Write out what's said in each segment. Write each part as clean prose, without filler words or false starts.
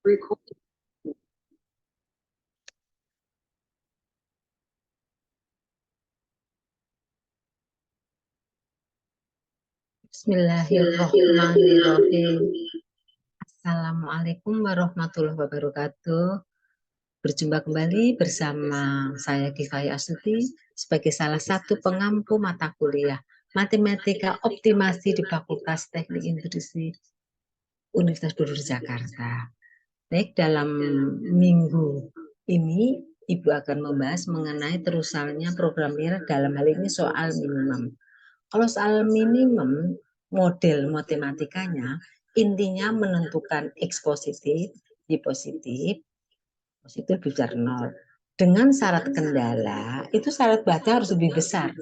Bismillahirrahmanirrahim. Assalamualaikum warahmatullahi wabarakatuh. Berjumpa kembali bersama saya Kifayah Astuti sebagai salah satu pengampu mata kuliah Matematika Optimasi di Fakultas Teknik Industri Universitas Borobudur Jakarta. Baik, dalam minggu ini Ibu akan membahas mengenai terusannya program MIR, dalam hal ini soal minimum. Kalau soal minimum, model matematikanya intinya menentukan X positif, Y positif, positif besar 0. Dengan syarat kendala, itu syarat baca harus lebih besar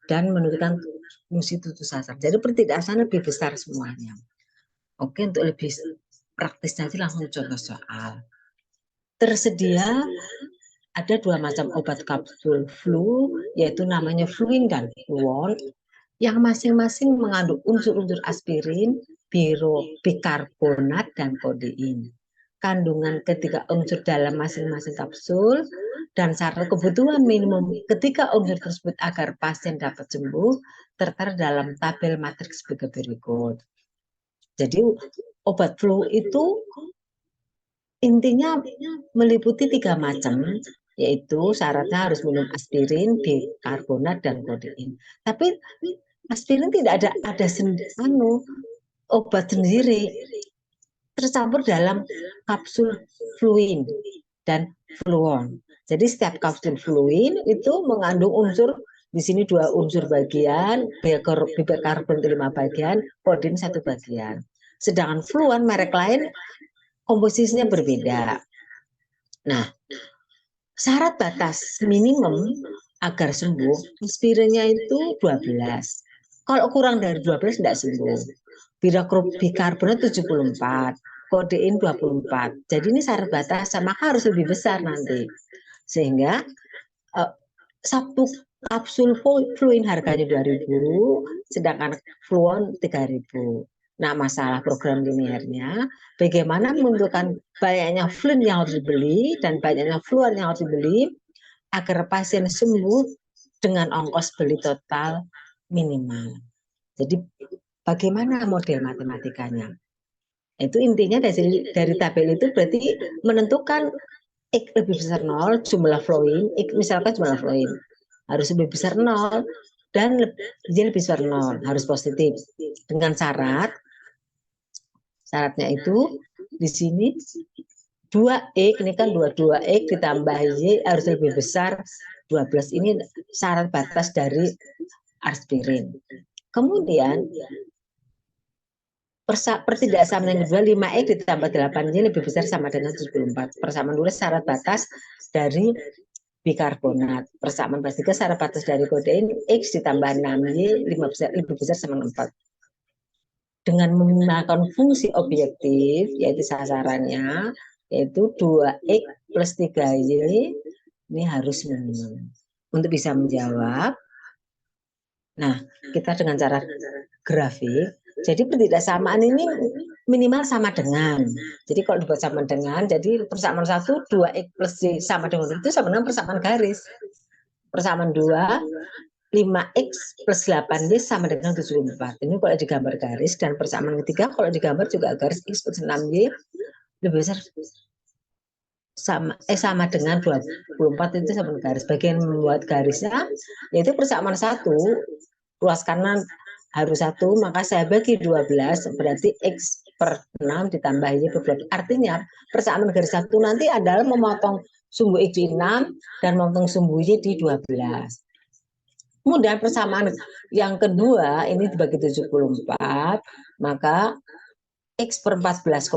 dan menentukan fungsi tutus sasar. Jadi pertidasan lebih besar semuanya. Oke, untuk lebih praktis nanti langsung contoh soal. Tersedia ada dua macam obat kapsul flu, yaitu namanya fluin dan fluon, yang masing-masing mengandung unsur-unsur aspirin, bikarbonat, dan kodein. Kandungan ketiga unsur dalam masing-masing kapsul dan syarat kebutuhan minimum ketiga unsur tersebut agar pasien dapat sembuh tertera dalam tabel matriks berikut. Jadi obat flu itu intinya meliputi tiga macam, yaitu syaratnya harus minum aspirin, bikarbonat, dan kodein. Tapi aspirin tidak ada obat sendiri, tercampur dalam kapsul fluin dan fluon. Jadi setiap kapsul fluin itu mengandung unsur, di sini 2 unsur bagian, bikarbonat 5 bagian, kodein 1 bagian. Sedangkan fluon merek lain komposisinya berbeda. Nah, syarat batas minimum agar sembuh, aspirinnya itu 12. Kalau kurang dari 12 tidak sembuh. Bikarbonat 74, kodein 24. Jadi ini syarat batas, maka harus lebih besar nanti. Sehingga satu kapsul fluin harganya 2.000, sedangkan fluon 3.000. Nah, masalah program linearnya, bagaimana menentukan banyaknya fluin yang harus dibeli dan banyaknya fluon yang harus dibeli agar pasien sembuh dengan ongkos beli total minimal. Jadi bagaimana model matematikanya? Itu intinya dari tabel itu berarti menentukan X lebih besar 0, jumlah fluin, misalkan jumlah fluin harus lebih besar 0 dan Y lebih besar 0, harus positif. Dengan syaratnya itu di sini 2X, ini kan 2X ditambah Y harus lebih besar 12. Ini syarat batas dari aspirin. Kemudian pertidaksamaan yang kedua, 5X ditambah 8Y lebih besar sama dengan 74. Persamaan 2 syarat batas dari bikarbonat. Persamaan kelas 3 syarat batas dari kodein, X ditambah 6Y lebih besar sama 4. Dengan menggunakan fungsi objektif, yaitu sasarannya, yaitu 2X plus 3Y, ini harus minimum. Untuk bisa menjawab, nah, kita dengan cara grafik, jadi pertidaksamaan ini minimal sama dengan. Jadi kalau dibuat sama dengan, jadi persamaan 1, 2X plus Y sama dengan itu sama dengan persamaan garis. Persamaan 2, 5X plus 8Y sama dengan 74. Ini kalau digambar garis, dan persamaan ketiga kalau digambar juga garis X plus 6Y lebih besar sama dengan 24, itu sama dengan garis. Bagian membuat garisnya yaitu persamaan 1, ruas kanan harus 1, maka saya bagi 12, berarti X per 6 ditambah Y per 12. Artinya persamaan garis 1 nanti adalah memotong sumbu X di 6 dan memotong sumbu Y di 12. Kemudian persamaan yang kedua ini dibagi 74, maka X per 14,8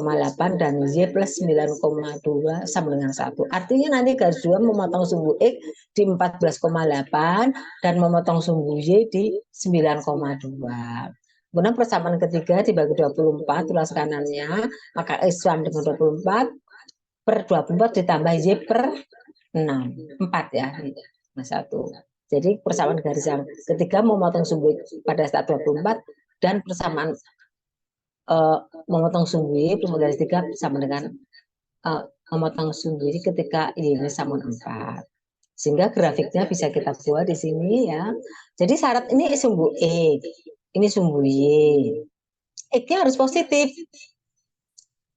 dan Y plus 9,2 sama dengan 1. Artinya nanti garis 2 memotong sumbu X di 14,8 dan memotong sumbu Y di 9,2. Kemudian persamaan ketiga dibagi 24, tulas kanannya, maka X sama dengan 24 per 24 ditambah Y per 6. 4 ya, 1. Jadi persamaan garis yang ketiga memotong sumbu pada saat 24 dan persamaan memotong sumbu Y plus garis 3 sama dengan memotong sumbu Y ketika Y-nya sama 4. Sehingga grafiknya bisa kita buat di sini ya. Jadi syarat ini sumbu X, ini sumbu Y. X-nya harus positif.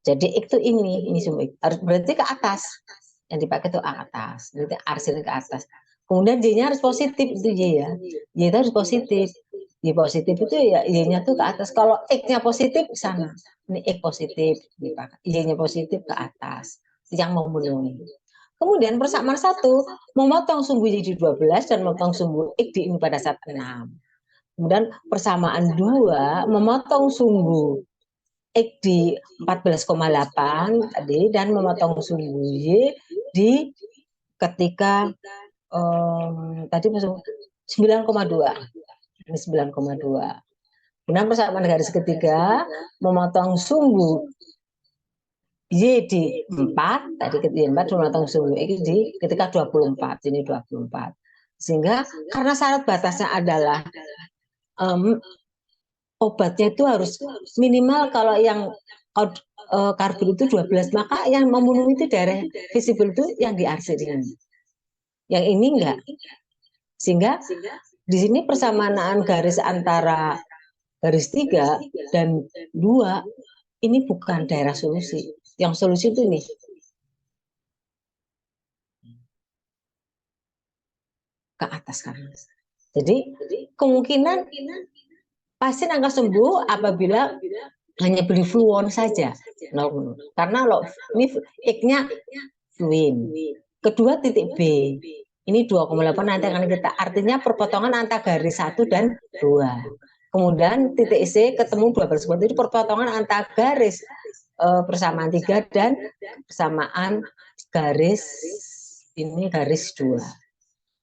Jadi X itu ini sumbu X. Harus berarti ke atas. Yang dipakai itu atas. Berarti arsin ke atas. Kemudian Y-nya harus positif, itu Y ya. Y itu harus positif. Y positif itu ya Y-nya tuh ke atas. Kalau X-nya positif ke sana. Ini X positif, Y-nya positif ke atas. Yang memenuhi. Kemudian persamaan 1, memotong sumbu Y di 12 dan memotong sumbu X di ini pada saat 6. Kemudian persamaan 2, memotong sumbu X di 14,8 tadi dan memotong sumbu Y di ketika tadi 9,2. Ini 9,2. Kemudian persamaan garis ketiga, memotong sumbu Y di 4, tadi ketika 4 memotong sumbu X di ketika 24, ini 24. Sehingga karena syarat batasnya adalah obatnya itu harus minimal kalau yang karbon itu 12, maka yang memenuhi itu daerah visible itu yang di arsenin. Yang ini enggak. Sehingga di sini persamaan garis antara garis 3 dan 2 ini bukan daerah solusi. Yang solusi itu nih. Ke atas kan. Jadi kemungkinan pasien akan sembuh apabila hanya beli fluon saja. Karena ini X-nya fluin. Kedua titik B. Ini 2,8 nanti akan kita artinya perpotongan antara garis 1 dan 2. Kemudian titik C ketemu 12 itu perpotongan antara garis persamaan 3 dan persamaan garis ini garis 2.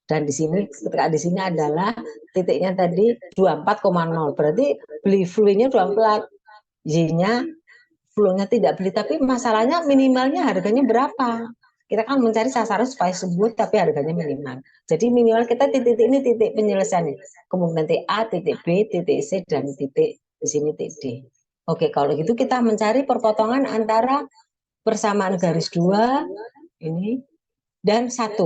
Dan di sini ketika di sini adalah titiknya tadi 24,0. Berarti beli fluidnya 24. Y-nya fluidnya tidak beli, tapi masalahnya minimalnya harganya berapa? Kita kan mencari sasaran supaya sembuh tapi harganya minimal. Jadi minimal kita titik ini titik penyelesaian. Kemudian titik A, titik B, titik C dan titik di sini titik D. Oke, kalau gitu kita mencari perpotongan antara persamaan garis 2 ini dan 1.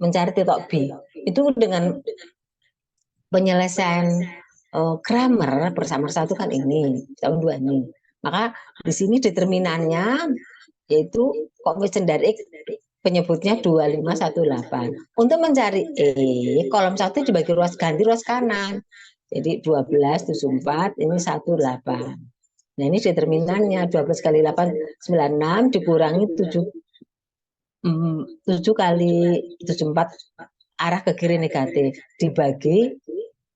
Mencari titik B. Itu dengan penyelesaian Kramer persamaan 1 kan ini, tahun 2 ini. Maka di sini determinannya yaitu koefisien dari X penyebutnya 2518. Untuk mencari E, kolom 1 dibagi ruas ganti ruas kanan. Jadi 12, 74, ini 18. Nah ini determinannya 12 kali 8, 96 dikurangi 7 kali 74 arah ke kiri negatif. Dibagi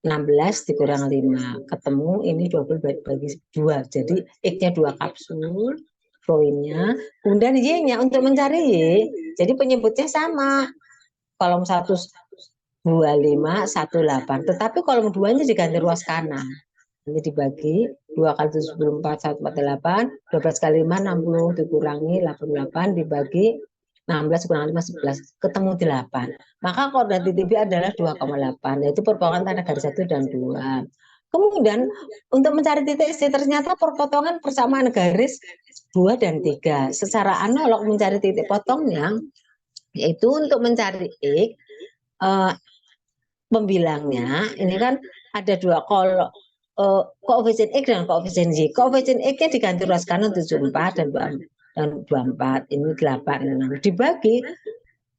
16 dikurang 5. Ketemu ini 20 bagi 2. Jadi X-nya 2 kapsul. Fluidnya. Kemudian Y-nya untuk mencari Y. Jadi penyebutnya sama. Kolom 1 25, 18. Tetapi kolom 2-nya diganti ruas kanan. Nanti dibagi 2 kali 74, 148. 12 kali 5, 60. Dikurangi 88. Dibagi 16 kurang 5, 11. Ketemu 8. Maka koordinat titik B adalah 2,8. Yaitu perpotongan antara garis 1 dan 2. Kemudian untuk mencari titik C ternyata perpotongan persamaan garis 2 dan 3. Secara analog mencari titik potongnya yaitu untuk mencari X pembilangnya ini kan ada 2 kalau koefisien X dan koefisien Y. Koefisien X-nya diganti ruas kanan 74 dan 24. Ini 86. Dibagi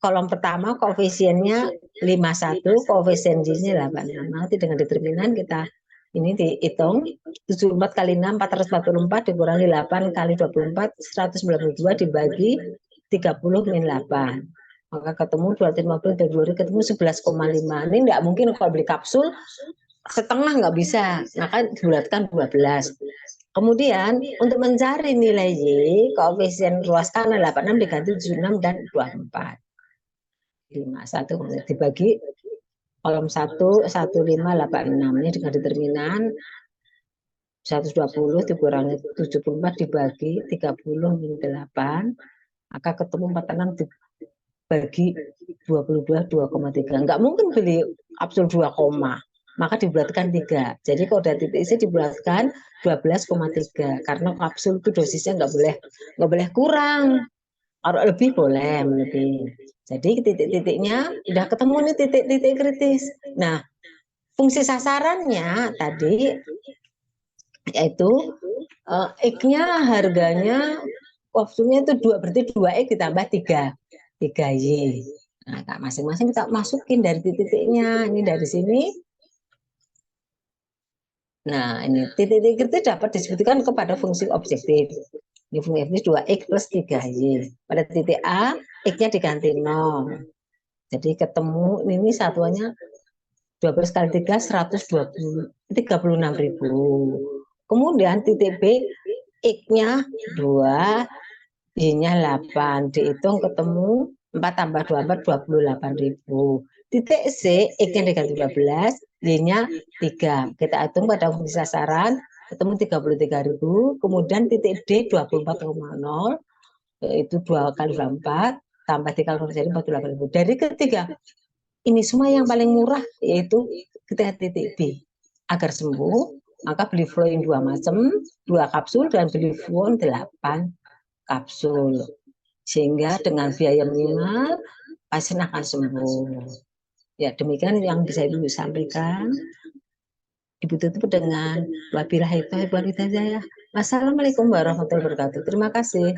kolom pertama koefisiennya 51, koefisien Y-nya 86. Nanti dengan determinan kita ini dihitung 74 kali 6 444 dikurangi 8 kali 24 192 dibagi 30 min 8. Maka ketemu 250 dari 2 ketemu 11,5. Ini enggak mungkin kalau beli kapsul setengah nggak bisa, maka dibulatkan 12. Kemudian untuk mencari nilai Y, koefisien ruas kanan 86 diganti 76 dan 24. 51 kemudian dibagi kolom 1 1586 ini dengan determinan 120 dikurangi 74 dibagi 30 min 8 maka ketemu 46 dibagi 22 2,3. Enggak mungkin beli kapsul 2, maka dibulatkan 3. Jadi kalau dari titik C dibulatkan 12,3 karena kapsul itu dosisnya nggak boleh kurang. Kalau lebih boleh lebih. Jadi titik-titiknya udah ketemu nih titik-titik kritis. Nah, fungsi sasarannya tadi yaitu X-nya harganya waktunya itu 2, berarti 2X ditambah 3Y. Nah, masing-masing kita masukin dari titik-titiknya. Ini dari sini. Nah, ini titik-titik itu dapat disebutkan kepada fungsi objektif. Ini fungsi objektif 2X plus 3Y. Pada titik A, X-nya diganti 0. Jadi ketemu ini satuannya 12 kali 3, 36.000. Kemudian titik B, X-nya 2, Y-nya 8. Dihitung ketemu 4 tambah 24, 28.000. Titik C, X-nya diganti 12, Y-nya 3. Kita hitung pada fungsi sasaran, ketemu 33.000. Kemudian titik D, 24,0, yaitu 2 kali 4, tambah 3 kali jadi 48.000. Dari ketiga, ini semua yang paling murah, yaitu kita titik B. Agar sembuh, maka beli Fluin 2 macam, 2 kapsul, dan beli Fluon 8 kapsul. Sehingga dengan biaya minimal, pasien akan sembuh. Ya, demikian yang bisa Ibu sampaikan. Ibu tutup dengan wabillahi taufiq wal hidayah. Wassalamualaikum warahmatullahi wabarakatuh. Terima kasih.